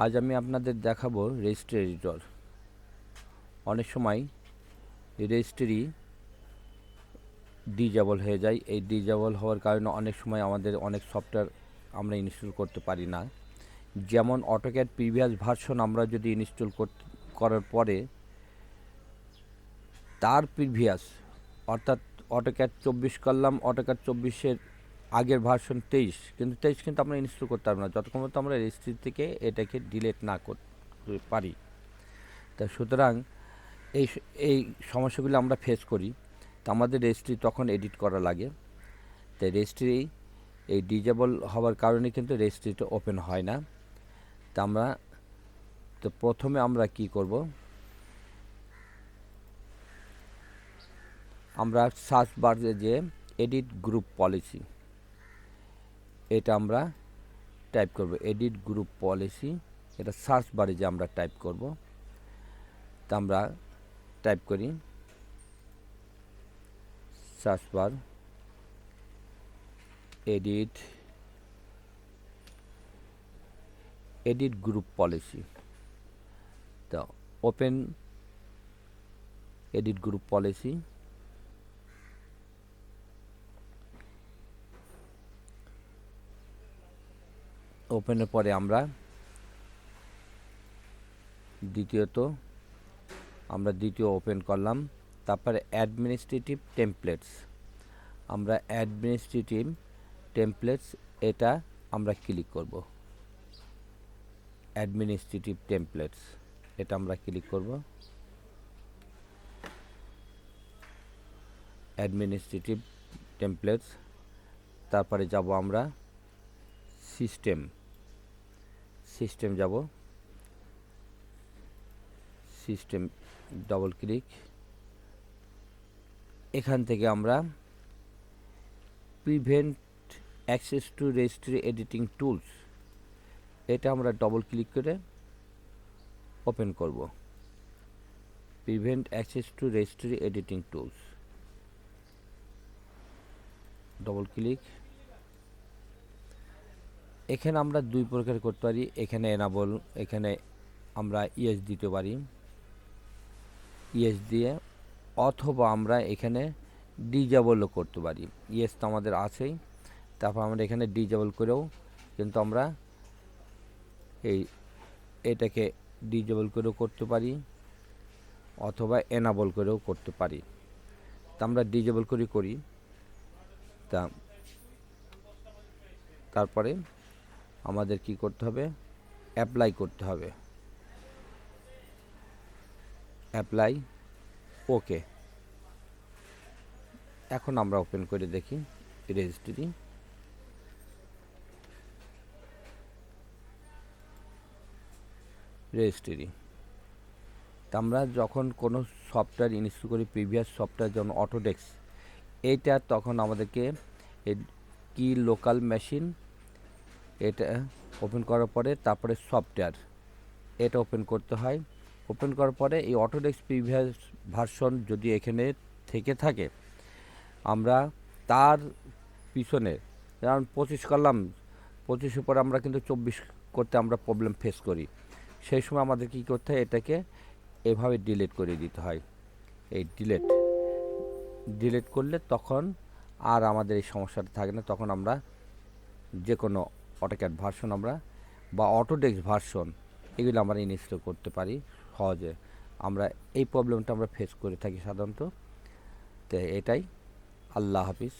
আজ আমি আপনাদের দেখাবো রেজিস্ট্রি এডিটর। অনেক সময় রেজিস্ট্রি ডিজেবল হয়ে যায়। এই ডিজেবল হওয়ার কারণে অনেক সময় আমাদের অনেক সফটওয়্যার আমরা ইনস্টল করতে পারি না। যেমন অটোক্যাড প্রিভিয়াস ভার্সন আমরা যদি ইনস্টল করার পরে তার প্রিভিয়াস অর্থাৎ অটোক্যাড 24 করলাম, অটোক্যাড 24-এর আগের ভার্সন 23, কিন্তু 23 কিন্তু আমরা ইনস্টল করতে পারবো না যতক্ষণ পর্যন্ত আমরা রেজিস্ট্রি থেকে এটাকে ডিলিট না করতে পারি। তা সুতরাং এই এই সমস্যাগুলো আমরা ফেস করি। তো আমাদের রেজিস্ট্রি তখন এডিট করা লাগে। তাই রেজিস্ট্রি এই ডিজেবল হওয়ার কারণে কিন্তু রেজিস্ট্রিটা ওপেন হয় না। তো প্রথমে আমরা কি করব, আমরা সার্চ বারে যে এডিট গ্রুপ পলিসি, এটা আমরা টাইপ করব। এডিট গ্রুপ পলিসি, এটা সার্চ বারে যে আমরা টাইপ করব। তা আমরা টাইপ করি search bar edit group policy. তো ওপেন এডিট গ্রুপ পলিসি। ওপেনের পরে আমরা দ্বিতীয় ওপেন করলাম। তারপরে অ্যাডমিনিস্ট্রেটিভ টেমপ্লেটস, আমরা অ্যাডমিনিস্ট্রেটিভ টেমপ্লেটস এটা আমরা ক্লিক করব। অ্যাডমিনিস্ট্রেটিভ টেমপ্লেটস এটা আমরা ক্লিক করব। অ্যাডমিনিস্ট্রেটিভ টেমপ্লেটস, তারপরে যাব আমরা সিস্টেম যাব। System double click. এখান থেকে আমরা prevent access to registry editing tools, এটা আমরা ডবল ক্লিক করে ওপেন করব। Prevent access to registry editing tools, double click. এখানে আমরা দুই প্রকার করতে পারি। এখানে এনাবল, এখানে আমরা ইয়েস দিতে পারি, ইয়েস দিয়ে, অথবা আমরা এখানে ডিজেবলও করতে পারি। ইয়েস তো আমাদের আছেই, তারপর আমরা এখানে ডিজেবল করেও কিন্তু আমরা এটাকে ডিজেবল করেও করতে পারি, অথবা এনাবল করেও করতে পারি। তা আমরা ডিজেবল করি। তারপরে আমাদের কি করতে হবে, অ্যাপ্লাই করতে হবে। অ্যাপ্লাই, ওকে। এখন আমরা ওপেন করে দেখি রেজিস্ট্রি। তা আমরা যখন কোনো সফটওয়্যার ইনস্টল করি, প্রিভিয়াস সফটওয়্যার যেমন অটোডেস্ক, এইটা তখন আমাদেরকে কি লোকাল মেশিন এটা ওপেন করার পরে তারপরে সফটওয়্যার এটা ওপেন করতে হয়। ওপেন করার পরে এই অটোডেস্ক প্রিভিয়াস ভার্সন যদি এখানে থেকে থাকে, আমরা তার পিছনে যেমন 25 করলাম, 25-এর পরে আমরা কিন্তু 24 করতে আমরা প্রবলেম ফেস করি। সেই সময় আমাদের কী করতে হয়, এটাকে এভাবে ডিলিট করে দিতে হয়। এই ডিলিট করলে তখন আর আমাদের এই সমস্যাটা থাকে না। তখন আমরা যে কোনো অটোক্যাড ভার্সন আমরা বা অটোডেস্ক ভার্সন এগুলো আমরা ইনস্টল করতে পারি সহজে। আমরা এই প্রবলেমটা আমরা ফেস করে থাকি সাধারণত। তো এটাই। আল্লাহ হাফিজ।